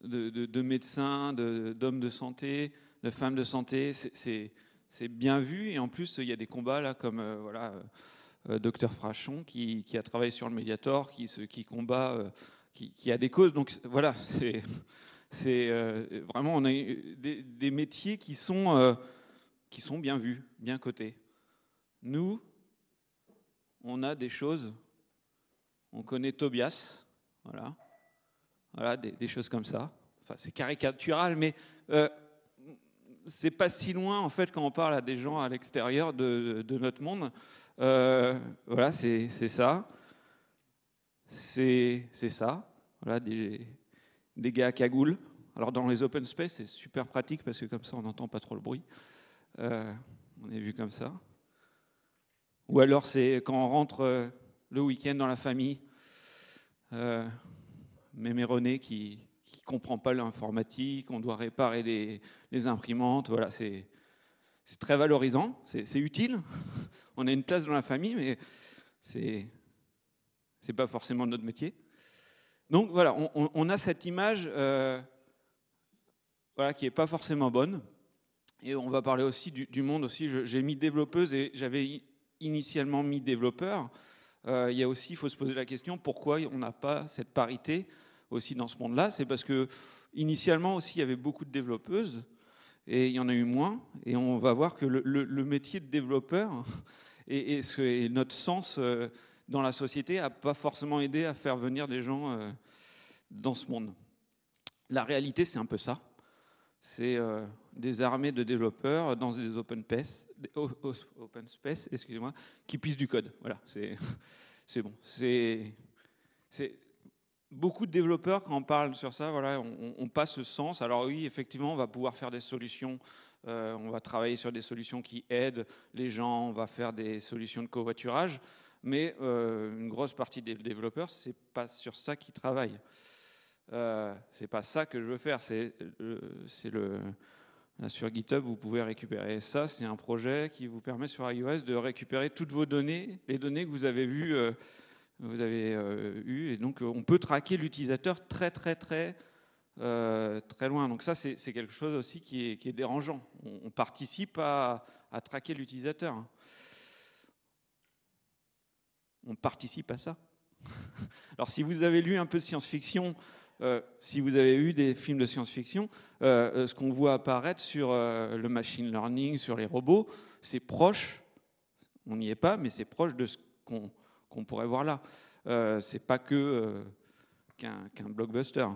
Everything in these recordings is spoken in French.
de médecins, d'hommes de santé, de femmes de santé. C'est bien vu. Et en plus, il y a des combats là, comme Dr Frachon qui a travaillé sur le Mediator, qui combat, qui a des causes. Donc voilà, c'est vraiment, on a des métiers qui sont bien vus, bien cotés. Nous, on a des choses. On connaît Tobias, voilà, des choses comme ça. Enfin, c'est caricatural, mais c'est pas si loin en fait quand on parle à des gens à l'extérieur de notre monde. Voilà, c'est ça, c'est ça. Voilà, des gars à cagoule. Alors dans les open space, c'est super pratique parce que comme ça, on n'entend pas trop le bruit. On est vu comme ça. Ou alors c'est quand on rentre le week-end dans la famille. Mémé René qui comprend pas l'informatique, on doit réparer les imprimantes, voilà, c'est très valorisant, c'est utile. On a une place dans la famille, mais c'est pas forcément notre métier. Donc voilà, on a cette image voilà, qui est pas forcément bonne. Et on va parler aussi du monde aussi. J'ai mis développeuse et j'avais initialement mis développeur. Il y a aussi, il faut se poser la question, pourquoi on n'a pas cette parité aussi dans ce monde-là. C'est parce que initialement aussi, il y avait beaucoup de développeuses et il y en a eu moins. Et on va voir que le métier de développeur et notre sens dans la société n'a pas forcément aidé à faire venir des gens dans ce monde. La réalité, c'est un peu ça. C'est des armées de développeurs dans des open space, excusez-moi, qui pissent du code. Voilà, c'est bon. C'est beaucoup de développeurs, quand on parle sur ça, voilà, on passe ce sens. Alors oui, effectivement, on va pouvoir faire des solutions. On va travailler sur des solutions qui aident les gens. On va faire des solutions de covoiturage. Mais une grosse partie des développeurs, c'est pas sur ça qu'ils travaillent. C'est pas ça que je veux faire. Là, sur GitHub, vous pouvez récupérer ça. C'est un projet qui vous permet sur iOS de récupérer toutes vos données, les données que vous avez vues, eues. Et donc, on peut traquer l'utilisateur très loin. Donc ça, c'est quelque chose aussi qui est dérangeant. On participe à traquer l'utilisateur. On participe à ça. Alors, si vous avez lu un peu de science-fiction, si vous avez eu des films de science-fiction, ce qu'on voit apparaître sur le machine learning, sur les robots, c'est proche, on n'y est pas, mais c'est proche de ce qu'on pourrait voir là. C'est pas qu'un blockbuster.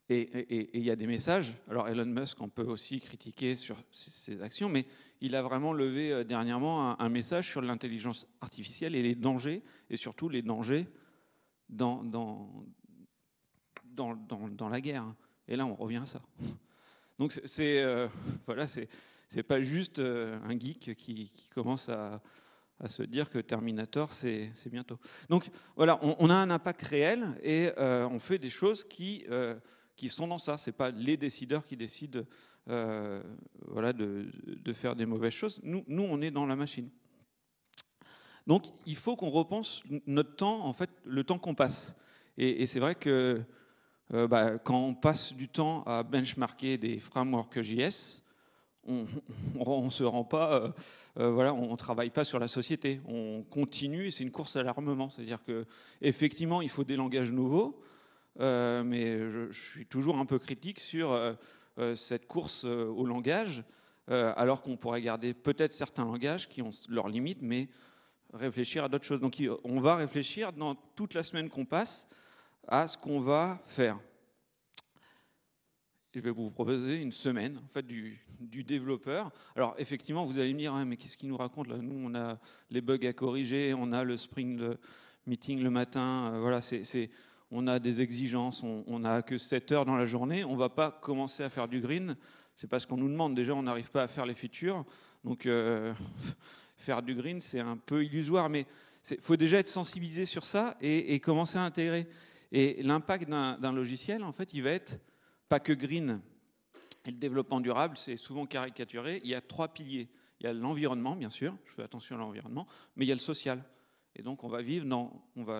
Et il y a des messages. Alors Elon Musk, on peut aussi critiquer sur ses actions, mais il a vraiment levé dernièrement un message sur l'intelligence artificielle et les dangers, et surtout les dangers dans la guerre. Et là, on revient à ça. Donc, voilà, c'est pas juste un geek qui commence à se dire que Terminator, c'est bientôt. Donc, voilà, on a un impact réel et on fait des choses qui sont dans ça. C'est pas les décideurs qui décident voilà, de faire des mauvaises choses. Nous, on est dans la machine. Donc, il faut qu'on repense notre temps, en fait, le temps qu'on passe. Et c'est vrai que quand on passe du temps à benchmarker des frameworks JS, on se rend pas, voilà, on travaille pas sur la société. On continue, c'est une course à l'armement. C'est-à-dire que effectivement, il faut des langages nouveaux, mais je suis toujours un peu critique sur cette course au langage, alors qu'on pourrait garder peut-être certains langages qui ont leurs limites, mais réfléchir à d'autres choses. Donc, on va réfléchir dans toute la semaine qu'on passe à ce qu'on va faire. Je vais vous proposer une semaine en fait, du développeur. Alors effectivement, vous allez me dire, hein, mais qu'est-ce qu'il nous raconte là? Nous, on a les bugs à corriger, on a le sprint meeting le matin, voilà, on a des exigences, on n'a que 7 heures dans la journée, on ne va pas commencer à faire du green, c'est parce qu'on nous demande, déjà on n'arrive pas à faire les features, donc faire du green c'est un peu illusoire, mais il faut déjà être sensibilisé sur ça et commencer à intégrer. Et l'impact d'un logiciel, en fait, il va être pas que green. Et le développement durable, c'est souvent caricaturé. Il y a 3 piliers. Il y a l'environnement, bien sûr, je fais attention à l'environnement, mais il y a le social. Et donc, on va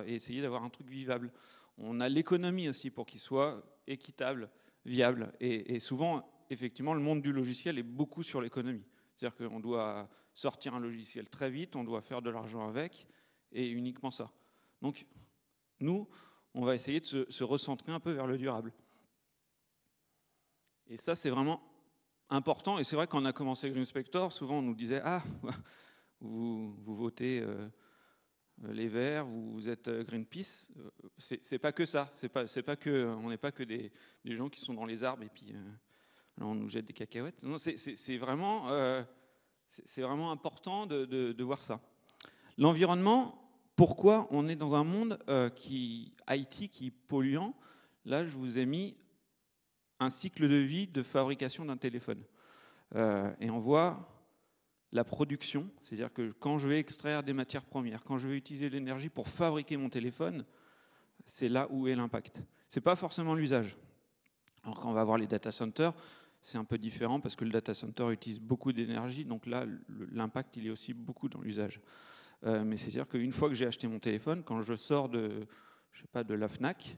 essayer d'avoir un truc vivable. On a l'économie aussi pour qu'il soit équitable, viable. Et souvent, effectivement, le monde du logiciel est beaucoup sur l'économie. C'est-à-dire qu'on doit sortir un logiciel très vite, on doit faire de l'argent avec, et uniquement ça. Donc, nous, on va essayer de se recentrer un peu vers le durable. Et ça, c'est vraiment important. Et c'est vrai qu'on a commencé Green Spector, souvent on nous disait « Ah, vous votez les Verts, vous êtes Greenpeace ». C'est pas que ça. On n'est pas que des gens qui sont dans les arbres et puis on nous jette des cacahuètes. Non, c'est vraiment important de voir ça. L'environnement, pourquoi on est dans un monde IT qui est polluant? Là, je vous ai mis un cycle de vie de fabrication d'un téléphone. Et on voit la production, c'est-à-dire que quand je vais extraire des matières premières, quand je vais utiliser l'énergie pour fabriquer mon téléphone, c'est là où est l'impact. Ce n'est pas forcément l'usage. Alors quand on va voir les data centers, c'est un peu différent parce que le data center utilise beaucoup d'énergie, donc là, l'impact, il est aussi beaucoup dans l'usage. Mais c'est-à-dire qu'une fois que j'ai acheté mon téléphone, quand je sors de la Fnac,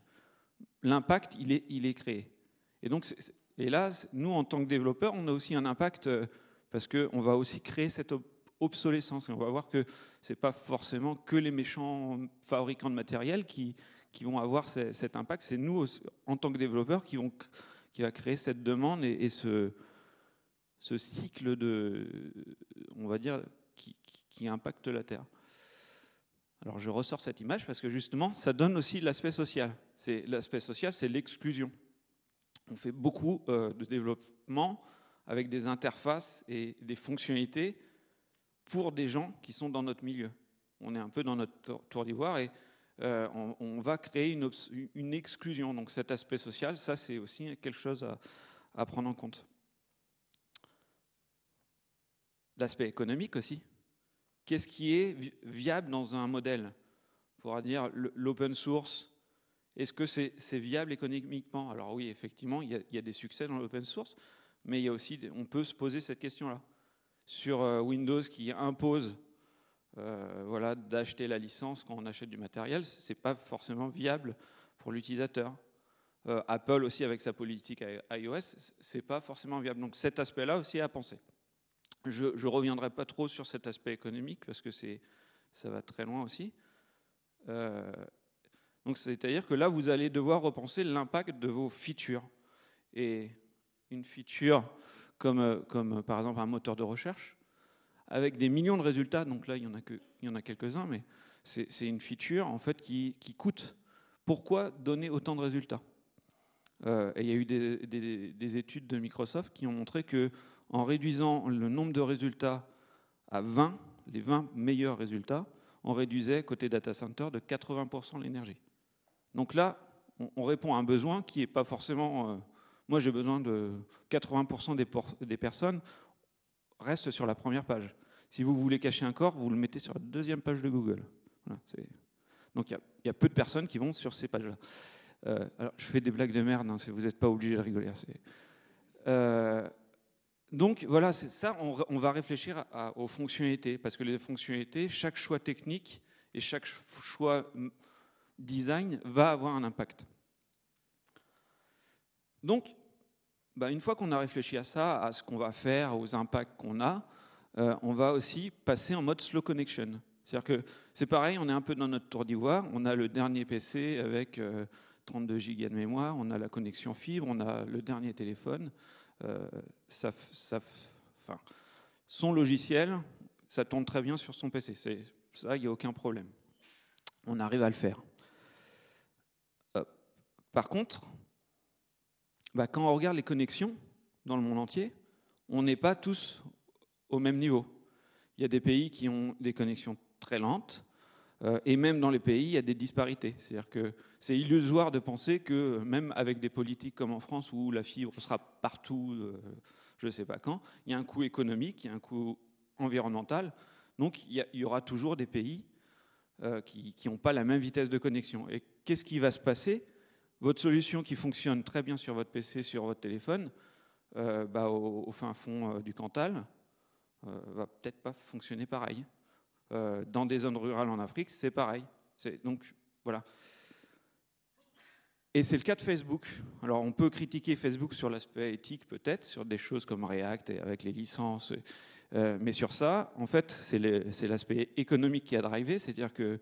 l'impact, il est créé. Et là, nous, en tant que développeurs, on a aussi un impact parce qu'on va aussi créer cette obsolescence. Et on va voir que ce n'est pas forcément que les méchants fabricants de matériel qui vont avoir cet impact. C'est nous, en tant que développeurs, qui va créer cette demande et ce cycle on va dire, qui impacte la Terre. Alors je ressors cette image parce que justement, ça donne aussi l'aspect social. L'aspect social, c'est l'exclusion. On fait beaucoup de développement avec des interfaces et des fonctionnalités pour des gens qui sont dans notre milieu. On est un peu dans notre tour d'ivoire et on va créer une exclusion. Donc cet aspect social, ça c'est aussi quelque chose à prendre en compte. L'aspect économique aussi. Qu'est-ce qui est viable dans un modèle? On pourra dire l'open source. Est-ce que c'est viable économiquement? Alors oui, effectivement, il y a des succès dans l'open source, mais il y a aussi, on peut se poser cette question-là. Sur Windows qui impose d'acheter la licence quand on achète du matériel, ce n'est pas forcément viable pour l'utilisateur. Apple aussi, avec sa politique iOS, ce n'est pas forcément viable. Donc cet aspect-là aussi à penser. Je ne reviendrai pas trop sur cet aspect économique parce que ça va très loin aussi. Donc c'est-à-dire que là, vous allez devoir repenser l'impact de vos features. Et une feature comme par exemple un moteur de recherche, avec des millions de résultats, donc là il y en a quelques-uns, mais c'est une feature en fait qui coûte. Pourquoi donner autant de résultats? Et il y a eu des études de Microsoft qui ont montré qu'en réduisant le nombre de résultats à 20, les 20 meilleurs résultats, on réduisait côté data center de 80% l'énergie. Donc là, on répond à un besoin qui n'est pas forcément... moi, j'ai besoin de 80% des personnes restent sur la première page. Si vous voulez cacher un corps, vous le mettez sur la deuxième page de Google. Voilà, donc il y a peu de personnes qui vont sur ces pages-là. Alors, je fais des blagues de merde, hein, vous n'êtes pas obligé de rigoler. Donc voilà, c'est ça, on va réfléchir aux fonctionnalités, parce que les fonctionnalités, chaque choix technique et chaque choix design va avoir un impact. Donc, une fois qu'on a réfléchi à ça, à ce qu'on va faire, aux impacts qu'on a, on va aussi passer en mode slow connection. C'est-à-dire que c'est pareil, on est un peu dans notre tour d'ivoire, on a le dernier PC avec 32 Go de mémoire, on a la connexion fibre, on a le dernier téléphone. Son logiciel, ça tourne très bien sur son PC. Ça, il n'y a aucun problème. On arrive à le faire. Par contre, quand on regarde les connexions dans le monde entier, on n'est pas tous au même niveau. Il y a des pays qui ont des connexions très lentes, et même dans les pays, il y a des disparités. C'est-à-dire que c'est illusoire de penser que même avec des politiques comme en France où la fibre sera partout, je ne sais pas quand, il y a un coût économique, il y a un coût environnemental. Donc il y aura toujours des pays qui n'ont pas la même vitesse de connexion. Et qu'est-ce qui va se passer? Votre solution qui fonctionne très bien sur votre PC, sur votre téléphone, au fin fond du Cantal, va peut-être pas fonctionner pareil. Dans des zones rurales en Afrique, c'est pareil. Donc voilà. Et c'est le cas de Facebook. Alors on peut critiquer Facebook sur l'aspect éthique peut-être, sur des choses comme React et avec les licences, mais sur ça, en fait, c'est l'aspect économique qui a drivé, c'est-à-dire que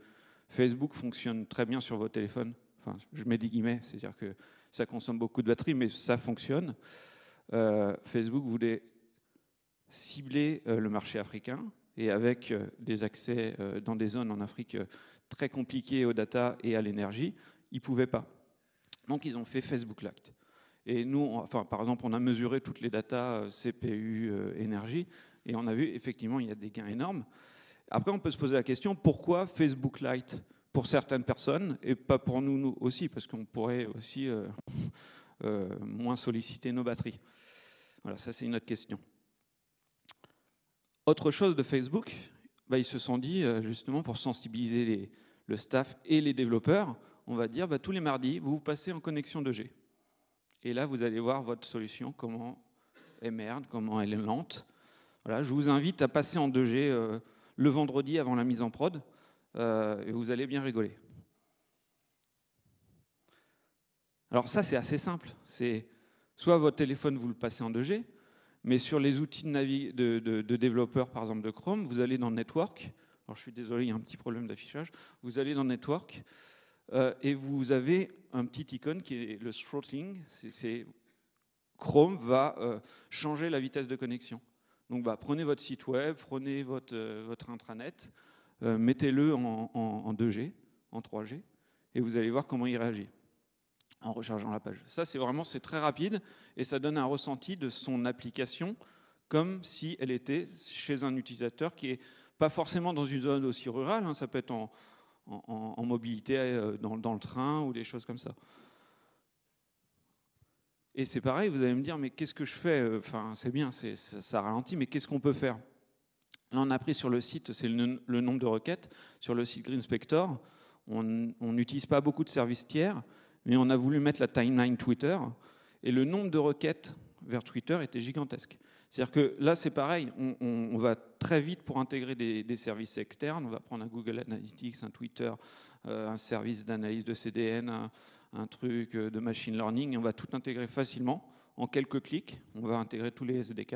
Facebook fonctionne très bien sur vos téléphones. Enfin, je mets des guillemets, c'est-à-dire que ça consomme beaucoup de batterie, mais ça fonctionne. Facebook voulait cibler le marché africain et avec des accès dans des zones en Afrique très compliquées aux data et à l'énergie, ils ne pouvaient pas. Donc ils ont fait Facebook Lite. Et nous, par exemple, on a mesuré toutes les datas CPU, énergie, et on a vu effectivement il y a des gains énormes. Après, on peut se poser la question pourquoi Facebook Lite pour certaines personnes et pas pour nous aussi, parce qu'on pourrait aussi moins solliciter nos batteries. Voilà, ça c'est une autre question. Autre chose de Facebook, ils se sont dit justement pour sensibiliser le staff et les développeurs, on va dire tous les mardis, vous passez en connexion 2G. Et là, vous allez voir votre solution, comment elle merde, comment elle est lente. Voilà, je vous invite à passer en 2G le vendredi avant la mise en prod, et vous allez bien rigoler. Alors ça, c'est assez simple. C'est soit votre téléphone, vous le passez en 2G, mais sur les outils de développeurs, par exemple de Chrome, vous allez dans Network. Alors je suis désolé, il y a un petit problème d'affichage. Vous allez dans Network, et vous avez un petit icône qui est le throttling. Chrome va changer la vitesse de connexion. Donc prenez votre site web, prenez votre intranet, mettez-le en 2G, en 3G, et vous allez voir comment il réagit en rechargeant la page. Ça, c'est très rapide, et ça donne un ressenti de son application comme si elle était chez un utilisateur qui n'est pas forcément dans une zone aussi rurale, hein, ça peut être en mobilité dans le train ou des choses comme ça. Et c'est pareil, vous allez me dire, mais qu'est-ce que je fais? Enfin, c'est bien, ça ralentit, mais qu'est-ce qu'on peut faire? Là, on a pris sur le site, c'est le nombre de requêtes. Sur le site GreenSpector, on n'utilise pas beaucoup de services tiers, mais on a voulu mettre la timeline Twitter, et le nombre de requêtes vers Twitter était gigantesque. C'est-à-dire que là, c'est pareil, on va très vite pour intégrer des services externes. On va prendre un Google Analytics, un Twitter, un service d'analyse de CDN, un truc de machine learning, et on va tout intégrer facilement, en quelques clics. On va intégrer tous les SDK.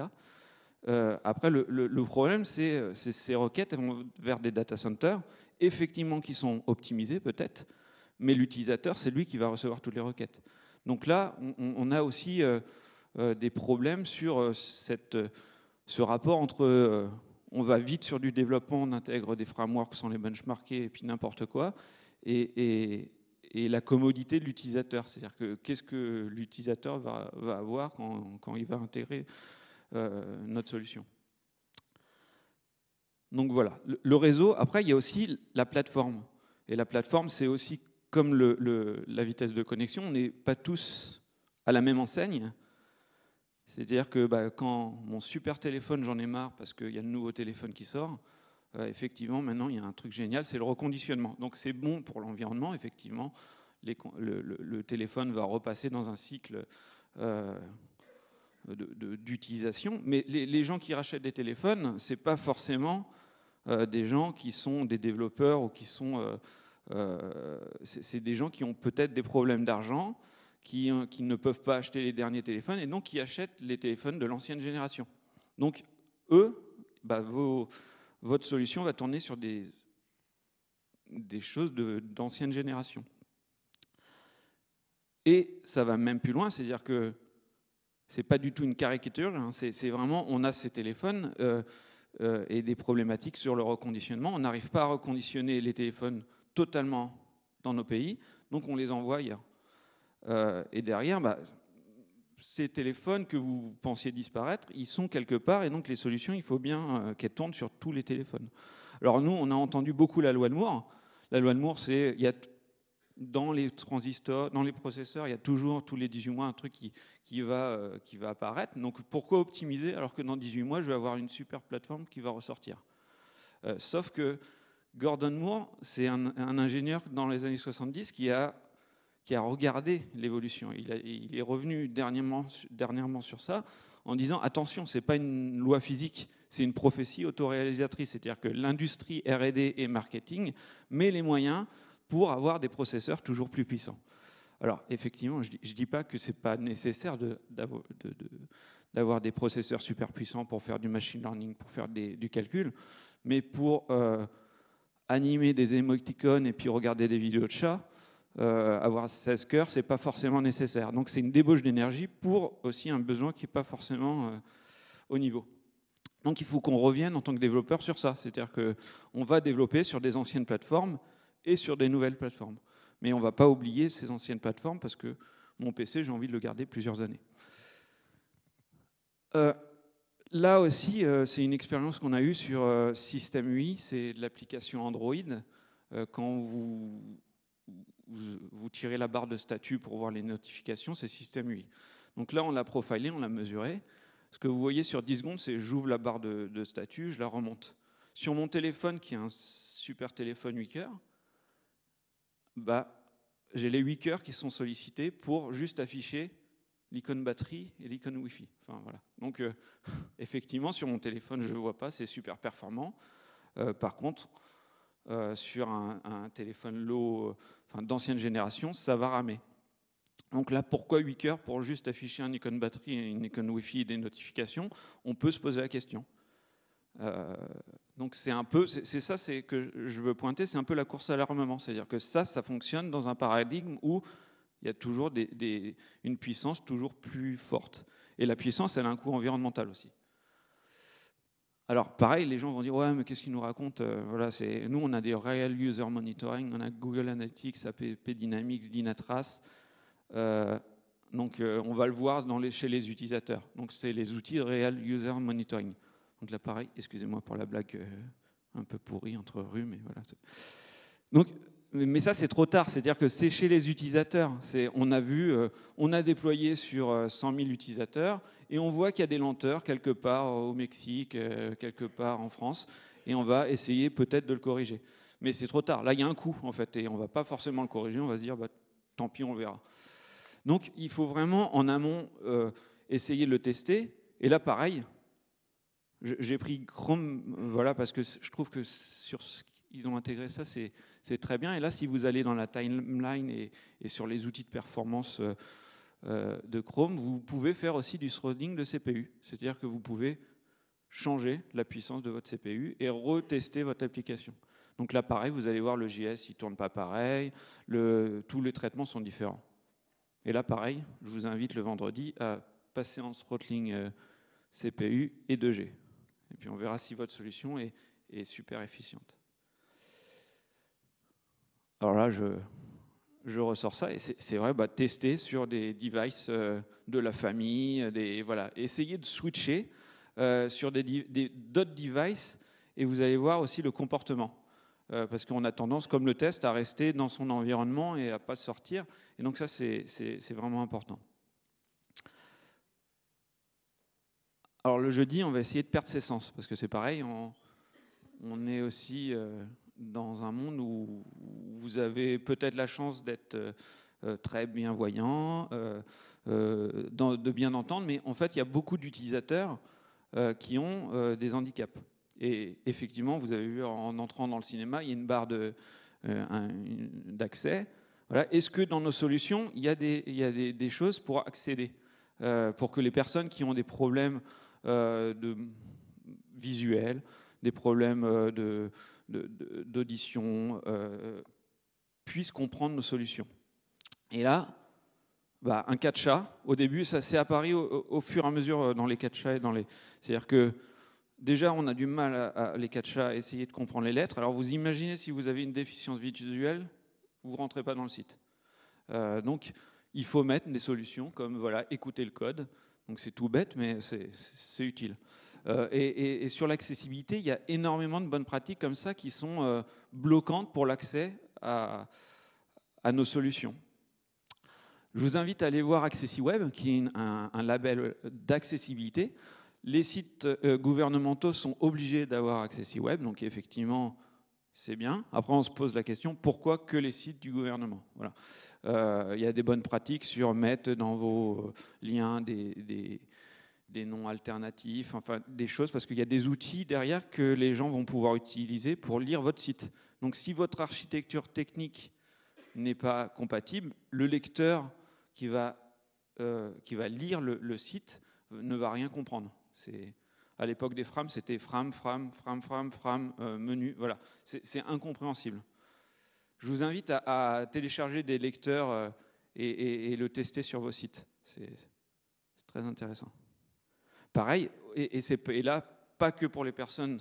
Après, le problème, c'est ces requêtes, elles vont vers des data centers, effectivement, qui sont optimisés peut-être, mais l'utilisateur, c'est lui qui va recevoir toutes les requêtes. Donc là, on a aussi des problèmes sur ce rapport entre on va vite sur du développement, on intègre des frameworks sans les benchmarker et puis n'importe quoi, et la commodité de l'utilisateur. C'est-à-dire que qu'est-ce que l'utilisateur va avoir quand il va intégrer notre solution. Donc voilà, le réseau. Après, il y a aussi la plateforme. Et la plateforme, c'est aussi comme la vitesse de connexion. On n'est pas tous à la même enseigne. C'est-à-dire que quand mon super téléphone, j'en ai marre parce qu'il y a le nouveau téléphone qui sort, effectivement, maintenant, il y a un truc génial, c'est le reconditionnement. Donc c'est bon pour l'environnement, effectivement. Le téléphone va repasser dans un cycle d'utilisation. Mais les gens qui rachètent des téléphones, ce n'est pas forcément des gens qui sont des développeurs ou qui sont... c'est des gens qui ont peut-être des problèmes d'argent, qui ne peuvent pas acheter les derniers téléphones et donc qui achètent les téléphones de l'ancienne génération. Donc, eux, votre solution va tourner sur des choses d'ancienne génération. Et ça va même plus loin, c'est-à-dire que c'est pas du tout une caricature, hein, c'est vraiment, on a ces téléphones et des problématiques sur le reconditionnement. On n'arrive pas à reconditionner les téléphones totalement dans nos pays, donc on les envoie ailleurs. Et derrière, ces téléphones que vous pensiez disparaître, ils sont quelque part, et donc les solutions, il faut bien qu'elles tournent sur tous les téléphones. Alors nous, on a entendu beaucoup la loi de Moore. La loi de Moore, c'est dans les transistors, dans les processeurs, il y a toujours tous les 18 mois un truc qui va apparaître. Donc pourquoi optimiser alors que dans 18 mois, je vais avoir une super plateforme qui va ressortir? Sauf que Gordon Moore, c'est un ingénieur dans les années 70 qui a regardé l'évolution. Il est revenu dernièrement sur ça en disant attention, ce n'est pas une loi physique, c'est une prophétie autoréalisatrice. C'est-à-dire que l'industrie R&D et marketing met les moyens pour avoir des processeurs toujours plus puissants. Alors, effectivement, je ne dis pas que ce n'est pas nécessaire d'avoir des processeurs super puissants pour faire du machine learning, pour faire du calcul, mais pour animer des émoticônes et puis regarder des vidéos de chats, avoir 16 cœurs, ce n'est pas forcément nécessaire. Donc c'est une débauche d'énergie pour aussi un besoin qui n'est pas forcément au niveau. Donc il faut qu'on revienne en tant que développeur sur ça. C'est-à-dire qu'on va développer sur des anciennes plateformes et sur des nouvelles plateformes. Mais on ne va pas oublier ces anciennes plateformes parce que mon PC, j'ai envie de le garder plusieurs années. Là aussi, c'est une expérience qu'on a eue sur Système UI, c'est de l'application Android. Quand vous tirez la barre de statut pour voir les notifications, c'est Système UI. Donc là, on l'a profilé, on l'a mesuré. Ce que vous voyez sur 10 secondes, c'est j'ouvre la barre de statut, je la remonte. Sur mon téléphone, qui est un super téléphone 8 cœurs, j'ai les 8 cœurs qui sont sollicités pour juste afficher l'icône batterie et l'icône Wi-Fi. Enfin, voilà. Donc, effectivement, sur mon téléphone, je ne le vois pas, c'est super performant. Par contre, sur un téléphone d'ancienne génération, ça va ramer. Donc là, pourquoi 8 cœurs pour juste afficher un icône batterie et une icône Wi-Fi et des notifications? On peut se poser la question. Donc c'est ça que je veux pointer, c'est un peu la course à l'armement. C'est-à-dire que ça fonctionne dans un paradigme où il y a toujours une puissance toujours plus forte. Et la puissance, elle a un coût environnemental aussi. Alors, pareil, les gens vont dire « Ouais, mais qu'est-ce qu'ils nous racontent ?» Voilà, nous, on a des Real User Monitoring, on a Google Analytics, APP Dynamics, Dynatrace. Donc, on va le voir chez les utilisateurs. Donc, c'est les outils de Real User Monitoring. Donc là, pareil, excusez-moi pour la blague un peu pourrie entre rhumes, mais voilà. Donc, mais ça, c'est trop tard. C'est-à-dire que c'est chez les utilisateurs. On a déployé sur 100 000 utilisateurs et on voit qu'il y a des lenteurs quelque part au Mexique, quelque part en France, et on va essayer peut-être de le corriger. Mais c'est trop tard. Là, il y a un coût, en fait, et on ne va pas forcément le corriger. On va se dire, tant pis, on verra. Donc, il faut vraiment, en amont, essayer de le tester. Et là, pareil, j'ai pris Chrome, voilà, parce que je trouve que sur ce qu'ils ont intégré ça, c'est très bien. Et là, si vous allez dans la timeline et sur les outils de performance de Chrome, vous pouvez faire aussi du throttling de CPU. C'est-à-dire que vous pouvez changer la puissance de votre CPU et retester votre application. Donc là, pareil, vous allez voir le JS, il ne tourne pas pareil, tous les traitements sont différents. Et là, pareil, je vous invite le vendredi à passer en throttling CPU et 2G. Et puis on verra si votre solution est super efficiente. Alors là, je ressors ça, et c'est vrai, tester sur des devices de la famille, voilà. Essayez de switcher sur d'autres devices, et vous allez voir aussi le comportement. Parce qu'on a tendance, comme le test, à rester dans son environnement et à ne pas sortir. Et donc ça, c'est vraiment important. Alors le jeudi, on va essayer de perdre ses sens, parce que c'est pareil, on est aussi dans un monde où vous avez peut-être la chance d'être très bienvoyant, de bien entendre, mais en fait, il y a beaucoup d'utilisateurs qui ont des handicaps. Et effectivement, vous avez vu en entrant dans le cinéma, il y a une barre d'accès. Voilà. Est-ce que dans nos solutions, il y a des choses pour accéder, pour que les personnes qui ont des problèmes visuels, des problèmes d'audition, puissent comprendre nos solutions? Et là, un CAPTCHA, au début, ça s'est apparu au fur et à mesure dans les CAPTCHA. C'est-à-dire que déjà, on a du mal les CAPTCHA à essayer de comprendre les lettres. Alors vous imaginez si vous avez une déficience visuelle, vous ne rentrez pas dans le site. Donc il faut mettre des solutions comme voilà, écouter le code. Donc c'est tout bête, mais c'est utile. Et sur l'accessibilité, il y a énormément de bonnes pratiques comme ça qui sont bloquantes pour l'accès à nos solutions. Je vous invite à aller voir AccessiWeb, qui est un label d'accessibilité. Les sites gouvernementaux sont obligés d'avoir AccessiWeb, donc effectivement, c'est bien. Après, on se pose la question, pourquoi que les sites du gouvernement? Voilà. Il y a des bonnes pratiques sur mettre dans vos liens des noms alternatifs, enfin des choses, parce qu'il y a des outils derrière que les gens vont pouvoir utiliser pour lire votre site. Donc si votre architecture technique n'est pas compatible, le lecteur qui va lire le site ne va rien comprendre. À l'époque des frames, c'était fram, menu, voilà. C'est incompréhensible. Je vous invite à télécharger des lecteurs et le tester sur vos sites. C'est très intéressant. Pareil, et là, pas que pour les personnes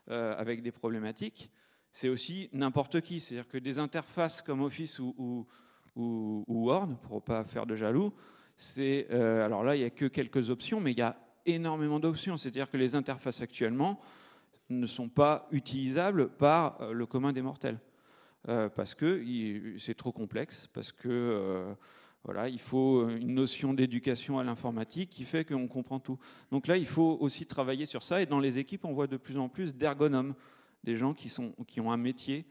avec des problématiques, c'est aussi n'importe qui. C'est-à-dire que des interfaces comme Office ou Word, pour ne pas faire de jaloux, alors là, il n'y a que quelques options, mais il y a énormément d'options. C'est-à-dire que les interfaces actuellement ne sont pas utilisables par le commun des mortels. Parce que c'est trop complexe, parce que voilà, il faut une notion d'éducation à l'informatique qui fait qu'on comprend tout. Donc là, il faut aussi travailler sur ça. Et dans les équipes, on voit de plus en plus d'ergonomes, des gens qui ont un métier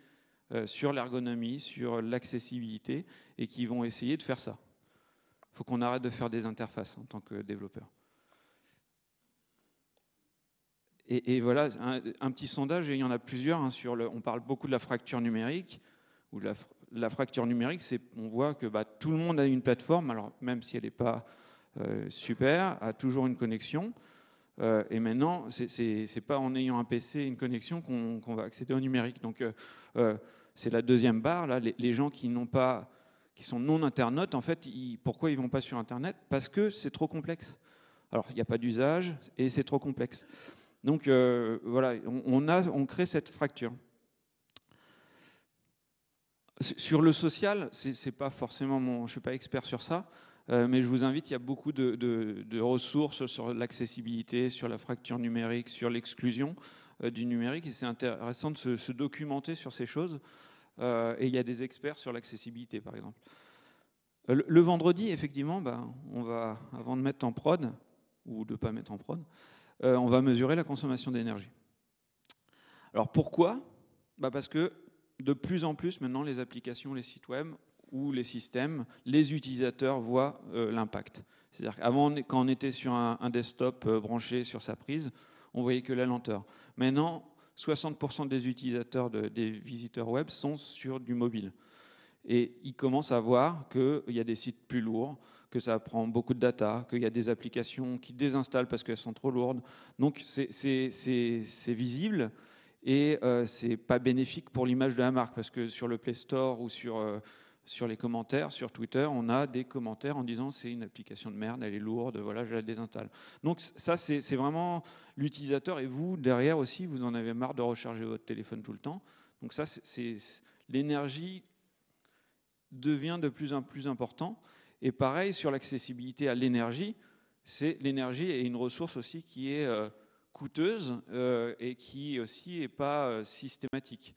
sur l'ergonomie, sur l'accessibilité, et qui vont essayer de faire ça. Il faut qu'on arrête de faire des interfaces en tant que développeur. Et voilà, un petit sondage, et il y en a plusieurs, hein, on parle beaucoup de la fracture numérique, où la fracture numérique, on voit que tout le monde a une plateforme, alors même si elle n'est pas super, a toujours une connexion, et maintenant, c'est pas en ayant un PC et une connexion qu'on va accéder au numérique. Donc c'est la deuxième barre, là, les gens qui sont non internautes, en fait, pourquoi ils ne vont pas sur Internet? Parce que c'est trop complexe. Alors, il n'y a pas d'usage, et c'est trop complexe. Donc voilà, on crée cette fracture. Sur le social, c'est pas forcément je ne suis pas expert sur ça, mais je vous invite, il y a beaucoup de ressources sur l'accessibilité, sur la fracture numérique, sur l'exclusion du numérique, et c'est intéressant de se documenter sur ces choses. Et il y a des experts sur l'accessibilité, par exemple. Le vendredi, effectivement, avant de mettre en prod, ou de ne pas mettre en prod, on va mesurer la consommation d'énergie. Alors pourquoi? Parce que de plus en plus, maintenant, les applications, les sites web ou les systèmes, les utilisateurs voient l'impact. C'est-à-dire qu'avant, quand on était sur un desktop branché sur sa prise, on voyait que la lenteur. Maintenant, 60% des utilisateurs, des visiteurs web sont sur du mobile. Et ils commencent à voir qu'il y a des sites plus lourds, que ça prend beaucoup de data, qu'il y a des applications qui désinstallent parce qu'elles sont trop lourdes. Donc c'est visible et c'est pas bénéfique pour l'image de la marque, parce que sur le Play Store ou sur les commentaires, sur Twitter, on a des commentaires en disant c'est une application de merde, elle est lourde, voilà, je la désinstalle. Donc ça, c'est vraiment l'utilisateur, et vous, derrière aussi, vous en avez marre de recharger votre téléphone tout le temps. Donc ça, l'énergie devient de plus en plus important. Et pareil, sur l'accessibilité à l'énergie, l'énergie est une ressource aussi qui est coûteuse et qui aussi n'est pas systématique.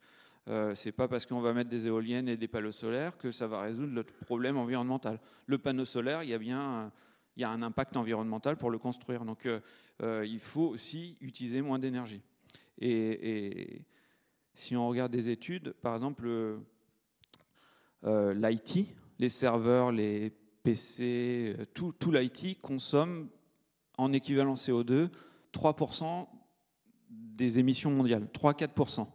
C'est pas parce qu'on va mettre des éoliennes et des panneaux solaires que ça va résoudre le problème environnemental. Le panneau solaire, il y a un impact environnemental pour le construire. Donc il faut aussi utiliser moins d'énergie. Et si on regarde des études, par exemple, l'IT, les serveurs, les PC, tout l'IT consomme en équivalent CO2 3% des émissions mondiales, 3-4%.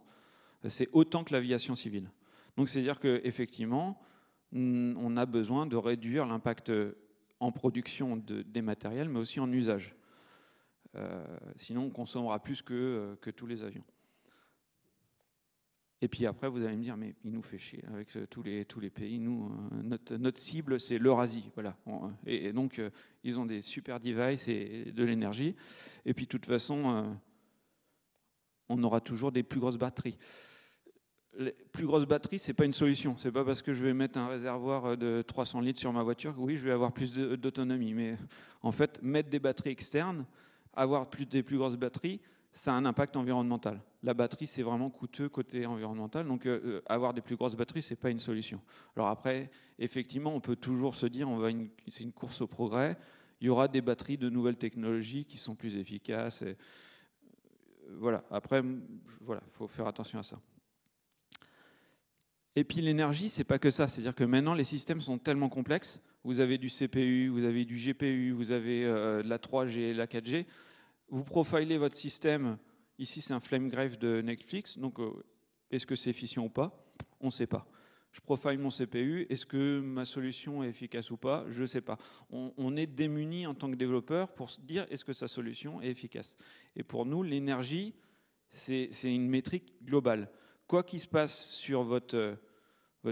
C'est autant que l'aviation civile. Donc c'est-à-dire qu'effectivement, on a besoin de réduire l'impact en production des matériels, mais aussi en usage. Sinon, on consommera plus que tous les avions. Et puis après, vous allez me dire, mais il nous fait chier avec tous les pays. Nous, notre cible, c'est l'Eurasie. Voilà. Et donc, ils ont des super devices et de l'énergie. Et puis, de toute façon, on aura toujours des plus grosses batteries. Les plus grosses batteries, ce n'est pas une solution. Ce n'est pas parce que je vais mettre un réservoir de 300 litres sur ma voiture que oui, je vais avoir plus d'autonomie. Mais en fait, mettre des batteries externes, avoir des plus grosses batteries, ça a un impact environnemental. La batterie, c'est vraiment coûteux côté environnemental, donc avoir des plus grosses batteries, c'est pas une solution. Alors après, effectivement, on peut toujours se dire, c'est une course au progrès, il y aura des batteries de nouvelles technologies qui sont plus efficaces. Et, voilà. Après, voilà, faut faire attention à ça. Et puis l'énergie, c'est pas que ça, c'est-à-dire que maintenant, les systèmes sont tellement complexes, vous avez du CPU, vous avez du GPU, vous avez de la 3G, la 4G, vous profilez votre système, ici c'est un flame graph de Netflix, donc est-ce que c'est efficient ou pas? On ne sait pas. je profile mon CPU, est-ce que ma solution est efficace ou pas? Je ne sais pas. On est démuni en tant que développeur pour se dire est-ce que sa solution est efficace. Et pour nous, l'énergie, c'est une métrique globale. Quoi qu'il se passe sur votre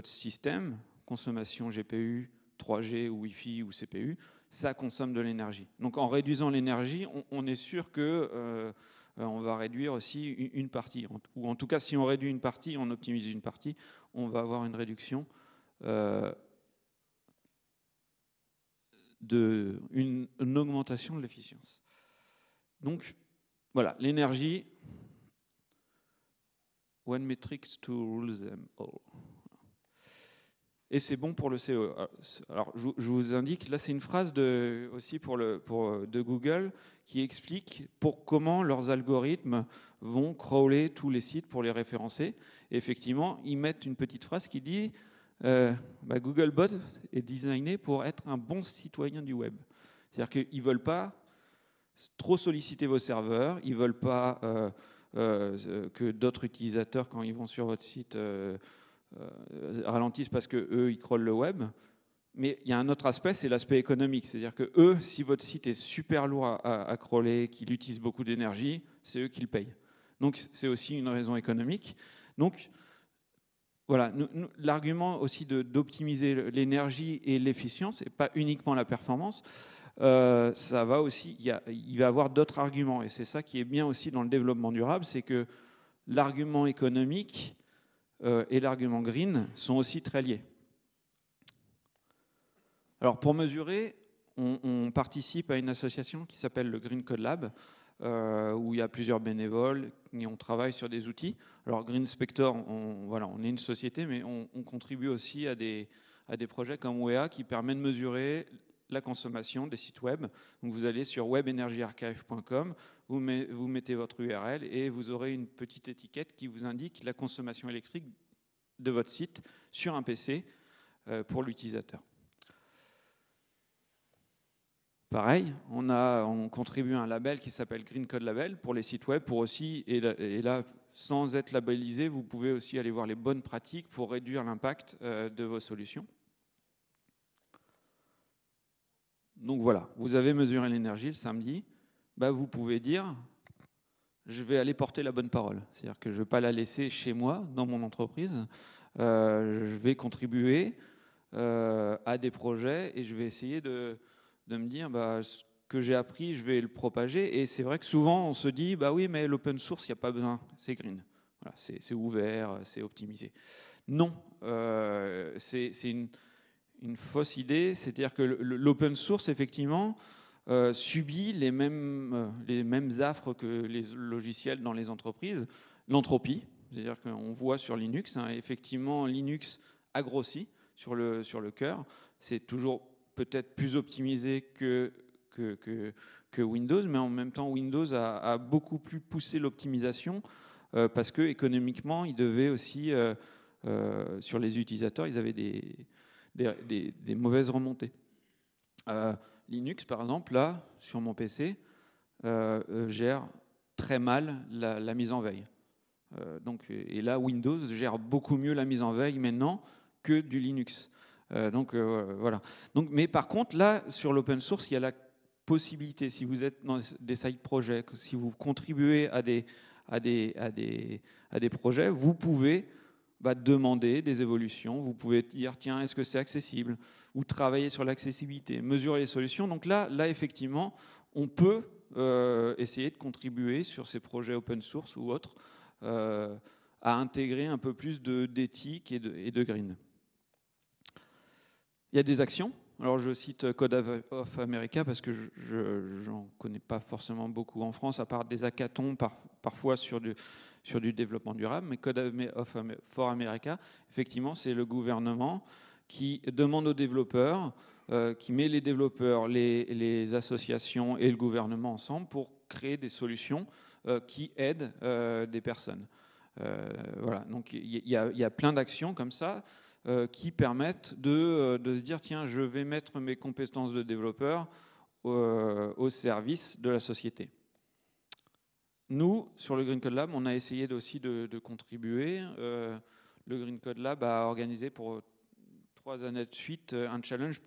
système, consommation GPU, 3G ou Wi-Fi ou CPU, ça consomme de l'énergie. Donc en réduisant l'énergie, on est sûr que on va réduire aussi une partie. Ou en tout cas, si on réduit une partie, on optimise une partie, on va avoir une réduction une augmentation de l'efficience. Donc voilà, l'énergie, one metric to rule them all. Et c'est bon pour le CO. Alors, je vous indique, là, c'est une phrase aussi de Google qui explique comment leurs algorithmes vont crawler tous les sites pour les référencer. Et effectivement, ils mettent une petite phrase qui dit Googlebot est designé pour être un bon citoyen du web. C'est-à-dire qu'ils ne veulent pas trop solliciter vos serveurs, ils ne veulent pas que d'autres utilisateurs, quand ils vont sur votre site, ralentissent parce qu'eux, ils crawlent le web. Mais il y a un autre aspect, c'est l'aspect économique. C'est-à-dire que eux, si votre site est super lourd à crawler, qu'il utilise beaucoup d'énergie, c'est eux qui le payent. Donc c'est aussi une raison économique. Donc voilà, l'argument aussi d'optimiser l'énergie et l'efficience, et pas uniquement la performance, ça va aussi, il va y avoir d'autres arguments. Et c'est ça qui est bien aussi dans le développement durable, c'est que l'argument économique et l'argument green sont aussi très liés. Alors pour mesurer, on participe à une association qui s'appelle le Green Code Lab, où il y a plusieurs bénévoles et on travaille sur des outils. Alors Green Spector, on est une société, mais on contribue aussi à des projets comme WEA qui permet de mesurer la consommation des sites web. Donc vous allez sur webenergyarchive.com, vous mettez votre URL et vous aurez une petite étiquette qui vous indique la consommation électrique de votre site sur un PC pour l'utilisateur. Pareil, on contribue à un label qui s'appelle Green Code Label pour les sites web, pour aussi, et là, sans être labellisé, vous pouvez aussi aller voir les bonnes pratiques pour réduire l'impact de vos solutions. Donc voilà, vous avez mesuré l'énergie le samedi, vous pouvez dire, je vais aller porter la bonne parole. C'est-à-dire que je ne vais pas la laisser chez moi, dans mon entreprise, je vais contribuer à des projets et je vais essayer de me dire ce que j'ai appris, je vais le propager. Et c'est vrai que souvent on se dit oui, mais l'open source, il n'y a pas besoin, c'est green. Voilà, c'est ouvert, c'est optimisé. Non, c'est une fausse idée. C'est-à-dire que l'open source, effectivement, subit les mêmes affres que les logiciels dans les entreprises. L'entropie, c'est-à-dire qu'on voit sur Linux, effectivement, Linux a grossi sur le cœur. C'est toujours peut-être plus optimisé que Windows, mais en même temps, Windows a beaucoup plus poussé l'optimisation parce que économiquement, il devait aussi, sur les utilisateurs, ils avaient des mauvaises remontées. Linux, par exemple, là, sur mon PC, gère très mal la mise en veille. Et là, Windows gère beaucoup mieux la mise en veille maintenant que du Linux. Voilà. Mais par contre, là, sur l'open source, il y a la possibilité, si vous êtes dans des side projects, si vous contribuez à des projets, vous pouvez demander des évolutions, vous pouvez dire tiens, est-ce que c'est accessible, ou travailler sur l'accessibilité, mesurer les solutions. Donc là effectivement, on peut essayer de contribuer sur ces projets open source ou autres à intégrer un peu plus d'éthique et de green. Il y a des actions. Alors je cite Code of America parce que je n'en connais pas forcément beaucoup en France, à part des hackathons parfois sur du développement durable. Mais Code for America, effectivement, c'est le gouvernement qui demande aux développeurs, qui met les développeurs, les associations et le gouvernement ensemble pour créer des solutions qui aident des personnes. Voilà. Donc il y a plein d'actions comme ça qui permettent de se dire tiens, je vais mettre mes compétences de développeur au service de la société. Nous, sur le Green Code Lab, on a essayé aussi de contribuer. le Green Code Lab a organisé pour 3 années de suite un challenge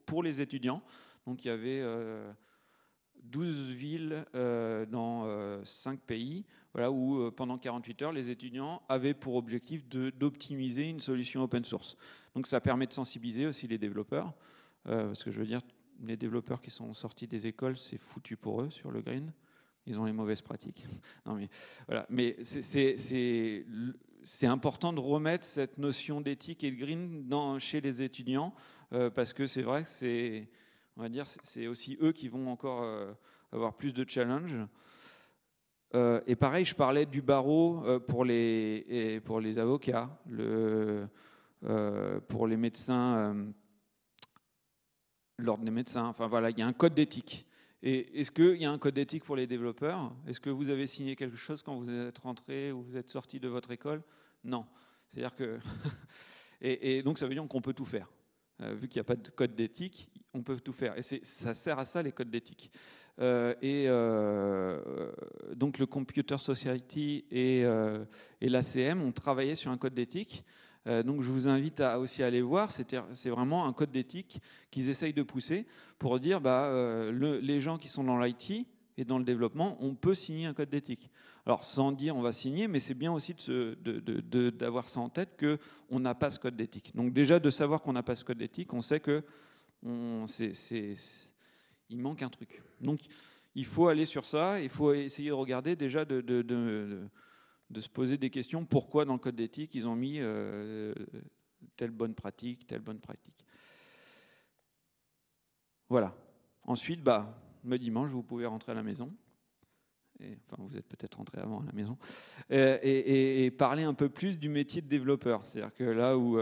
pour les étudiants. Donc il y avait 12 villes dans 5 pays, voilà, où pendant 48 heures, les étudiants avaient pour objectif d'optimiser une solution open source. Donc ça permet de sensibiliser aussi les développeurs, parce que je veux dire, les développeurs qui sont sortis des écoles, c'est foutu pour eux sur le green. Ils ont les mauvaises pratiques. Non, mais voilà. Mais c'est important de remettre cette notion d'éthique et de green chez les étudiants, parce que c'est vrai que on va dire, c'est aussi eux qui vont encore avoir plus de challenges. Et pareil, je parlais du barreau pour les avocats, pour les médecins, l'ordre des médecins. Enfin voilà, il y a un code d'éthique. Et est-ce qu'il y a un code d'éthique pour les développeurs? Est-ce que vous avez signé quelque chose quand vous êtes rentré ou vous êtes sorti de votre école? Non. C'est-à-dire que et donc ça veut dire qu'on peut tout faire. Vu qu'il n'y a pas de code d'éthique, on peut tout faire. Et ça sert à ça, les codes d'éthique. Donc le Computer Society et l'ACM ont travaillé sur un code d'éthique. Donc je vous invite aussi à aller voir. C'est vraiment un code d'éthique qu'ils essayent de pousser pour dire les gens qui sont dans l'IT et dans le développement, on peut signer un code d'éthique. Alors sans dire on va signer, mais c'est bien aussi d'avoir ça en tête qu'on n'a pas ce code d'éthique. Donc déjà de savoir qu'on n'a pas ce code d'éthique, on sait que il manque un truc. Donc il faut aller sur ça, il faut essayer de regarder déjà de se poser des questions. Pourquoi dans le code d'éthique ils ont mis telle bonne pratique, telle bonne pratique. Voilà. Ensuite, le dimanche, vous pouvez rentrer à la maison. Enfin, vous êtes peut-être rentré avant à la maison. Et parler un peu plus du métier de développeur. C'est-à-dire que là où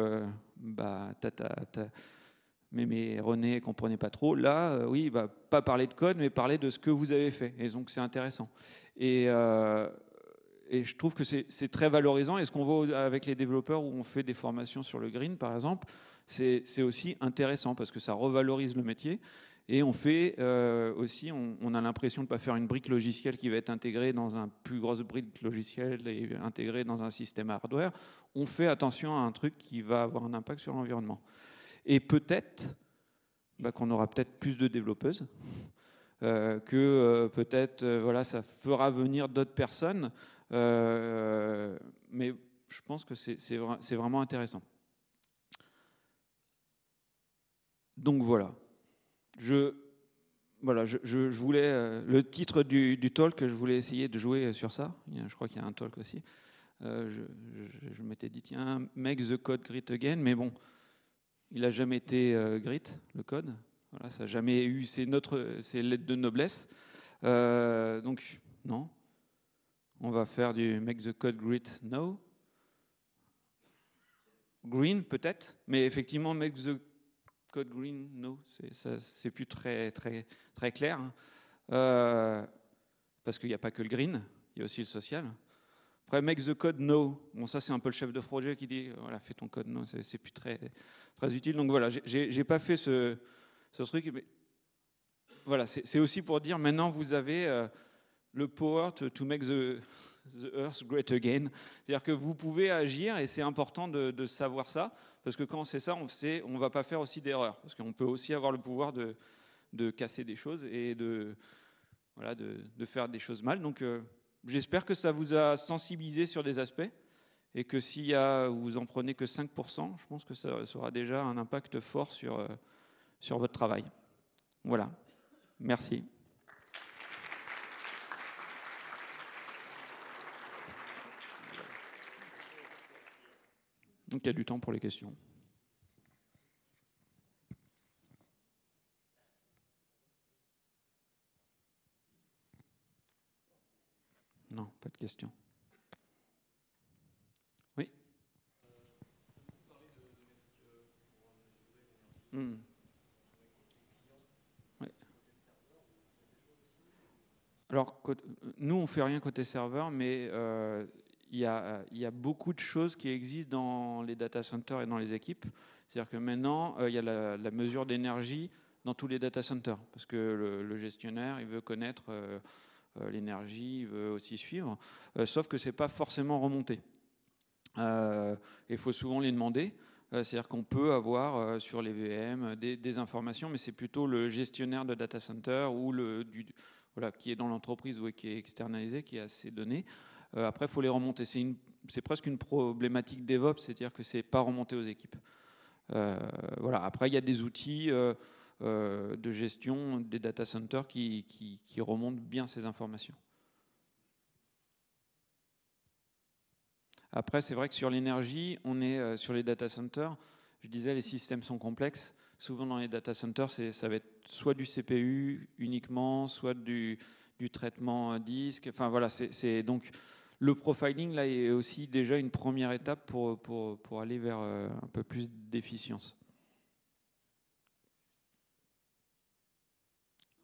mais René ne comprenait pas trop, là, oui, pas parler de code, mais parler de ce que vous avez fait. Et donc, c'est intéressant. Et je trouve que c'est très valorisant. Et ce qu'on voit avec les développeurs où on fait des formations sur le green, par exemple, c'est aussi intéressant parce que ça revalorise le métier. Et on fait aussi, on a l'impression de ne pas faire une brique logicielle qui va être intégrée dans une plus grosse brique logicielle et intégrée dans un système hardware. On fait attention à un truc qui va avoir un impact sur l'environnement. Et peut-être qu'on aura peut-être plus de développeuses, que peut-être voilà, ça fera venir d'autres personnes. Mais je pense que c'est vraiment intéressant. Donc voilà. Je voulais le titre du talk, je voulais essayer de jouer sur ça. Je crois qu'il y a un talk aussi. Je m'étais dit tiens, make the code great again, mais bon, il n'a jamais été great, le code. Voilà, ça n'a jamais eu ses lettres de noblesse. Donc non, on va faire du make the code great now. Green peut-être, mais effectivement make the code green, no, c'est plus très clair. Parce qu'il n'y a pas que le green, il y a aussi le social. Après, make the code no, bon, ça c'est un peu le chef de projet qui dit voilà, fais ton code no, c'est plus très utile. Donc voilà, j'ai pas fait ce truc, mais voilà, c'est aussi pour dire maintenant vous avez le power to make the earth great again. C'est-à-dire que vous pouvez agir et c'est important de savoir ça. Parce que quand on sait ça, on ne va pas faire aussi d'erreurs. Parce qu'on peut aussi avoir le pouvoir de casser des choses et de faire des choses mal. Donc j'espère que ça vous a sensibilisé sur des aspects et que vous en prenez que 5%, je pense que ça aura déjà un impact fort sur votre travail. Voilà. Merci. Donc il y a du temps pour les questions. Non, pas de questions. Oui. Oui. Alors, nous, on ne fait rien côté serveur, mais il y a beaucoup de choses qui existent dans les data centers et dans les équipes. C'est-à-dire que maintenant, il y a la mesure d'énergie dans tous les data centers, parce que le gestionnaire, il veut connaître l'énergie, il veut aussi suivre, sauf que ce n'est pas forcément remonté. Il faut souvent les demander. C'est-à-dire qu'on peut avoir sur les VM des informations, mais c'est plutôt le gestionnaire de data center ou voilà, qui est dans l'entreprise ou qui est externalisé qui a ces données. Après, il faut les remonter. C'est presque une problématique DevOps, c'est-à-dire que c'est pas remonté aux équipes. Voilà. Après, il y a des outils de gestion des data centers qui remontent bien ces informations. Après, c'est vrai que sur l'énergie, on est sur les data centers. Je disais, les systèmes sont complexes. Souvent, dans les data centers, ça va être soit du CPU uniquement, soit du traitement disque. Enfin, voilà, donc le profiling, là, est aussi déjà une première étape pour aller vers un peu plus d'efficience.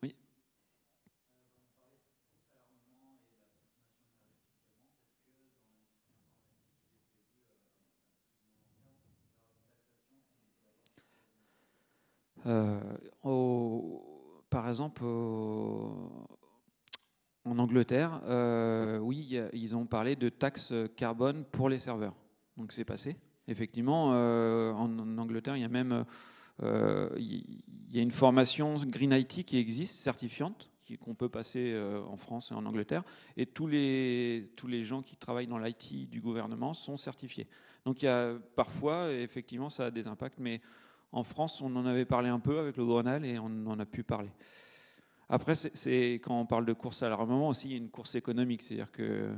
Oui. Par exemple, en Angleterre, oui, ils ont parlé de taxes carbone pour les serveurs. Donc c'est passé. Effectivement, en Angleterre, il y a même il y a une formation Green IT qui existe, certifiante, qu'on peut passer en France et en Angleterre. Et tous les gens qui travaillent dans l'IT du gouvernement sont certifiés. Donc il y a parfois, effectivement, ça a des impacts, mais en France, on en avait parlé un peu avec le Grenelle et on en a pu parler. Après, quand on parle de course à l'armement aussi, il y a une course économique, c'est-à-dire que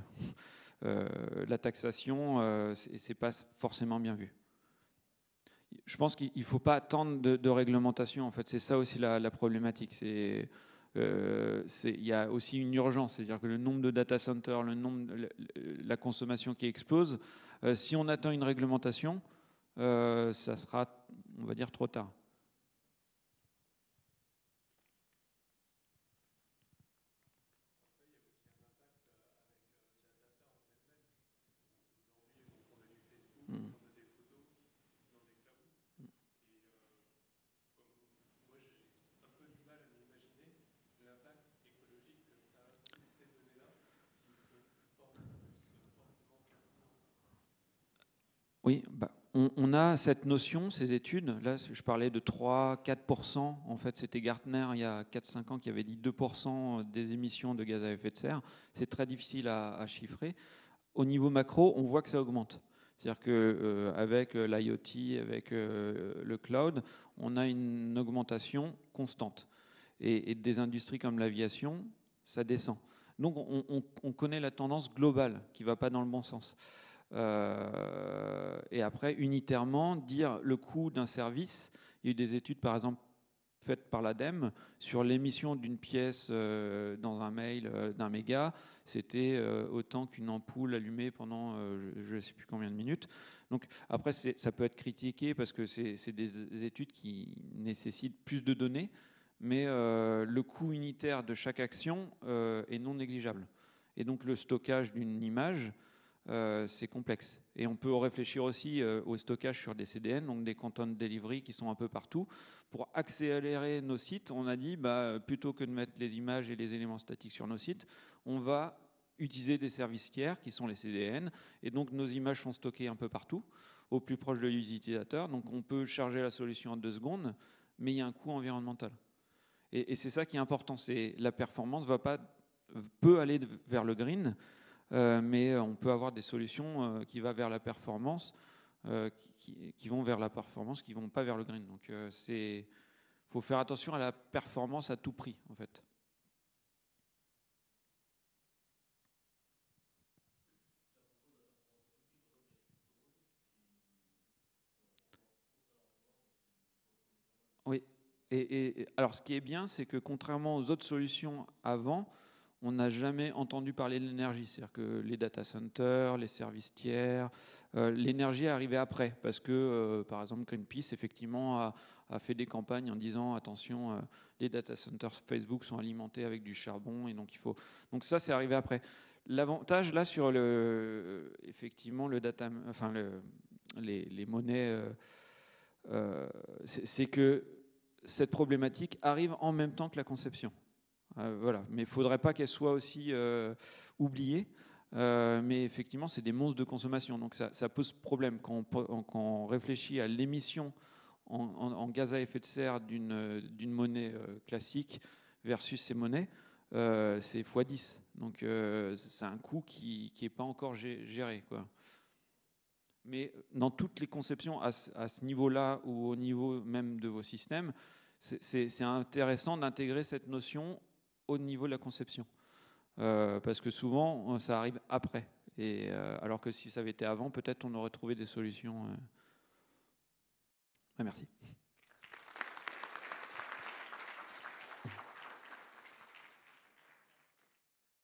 la taxation, c'est pas forcément bien vu. Je pense qu'il ne faut pas attendre de réglementation. En fait, c'est ça aussi la problématique. Il y a aussi une urgence, c'est-à-dire que le nombre de data centers, la consommation qui explose, si on attend une réglementation, ça sera, on va dire, trop tard. Oui, on a cette notion, ces études. Là, je parlais de 3-4%. En fait, c'était Gartner, il y a 4-5 ans, qui avait dit 2% des émissions de gaz à effet de serre. C'est très difficile à chiffrer. Au niveau macro, on voit que ça augmente. C'est-à-dire qu'avec l'IoT, avec le cloud, on a une augmentation constante. Et des industries comme l'aviation, ça descend. Donc on connaît la tendance globale qui ne va pas dans le bon sens. Et après, unitairement, dire le coût d'un service. Il y a eu des études, par exemple, faites par l'ADEME sur l'émission d'une pièce dans un mail d'un méga. C'était autant qu'une ampoule allumée pendant je ne sais plus combien de minutes. Donc après, ça peut être critiqué parce que c'est des études qui nécessitent plus de données, mais le coût unitaire de chaque action est non négligeable. Et donc le stockage d'une image, c'est complexe. Et on peut réfléchir aussi au stockage sur des CDN, donc des content delivery qui sont un peu partout. Pour accélérer nos sites, on a dit, plutôt que de mettre les images et les éléments statiques sur nos sites, on va utiliser des services tiers qui sont les CDN. Et donc nos images sont stockées un peu partout, au plus proche de l'utilisateur. Donc on peut charger la solution en 2 secondes, mais il y a un coût environnemental. Et c'est ça qui est important. C'est la performance peut aller vers le green, mais on peut avoir des solutions qui vont vers la performance, qui vont vers la performance, qui vont pas vers le green. Donc faut faire attention à la performance à tout prix, en fait. Oui. Et alors, ce qui est bien, c'est que contrairement aux autres solutions avant, on n'a jamais entendu parler de l'énergie. C'est-à-dire que les data centers, les services tiers, l'énergie est arrivée après. Parce que, par exemple, Greenpeace, effectivement, a fait des campagnes en disant, attention, les data centers Facebook sont alimentés avec du charbon, et donc il faut... Donc ça, c'est arrivé après. L'avantage, là, sur effectivement, le data... Enfin, les monnaies... c'est que cette problématique arrive en même temps que la conception. Voilà. Mais il ne faudrait pas qu'elle soit aussi oubliée. mais effectivement, c'est des monstres de consommation. Donc ça pose problème quand on réfléchit à l'émission en gaz à effet de serre d'une monnaie classique versus ces monnaies. C'est x10. Donc c'est un coût qui n'est pas encore géré, quoi. Mais dans toutes les conceptions à ce niveau-là ou au niveau même de vos systèmes, c'est intéressant d'intégrer cette notion au niveau de la conception. Parce que souvent, ça arrive après. Alors que si ça avait été avant, peut-être on aurait trouvé des solutions. Ouais, merci.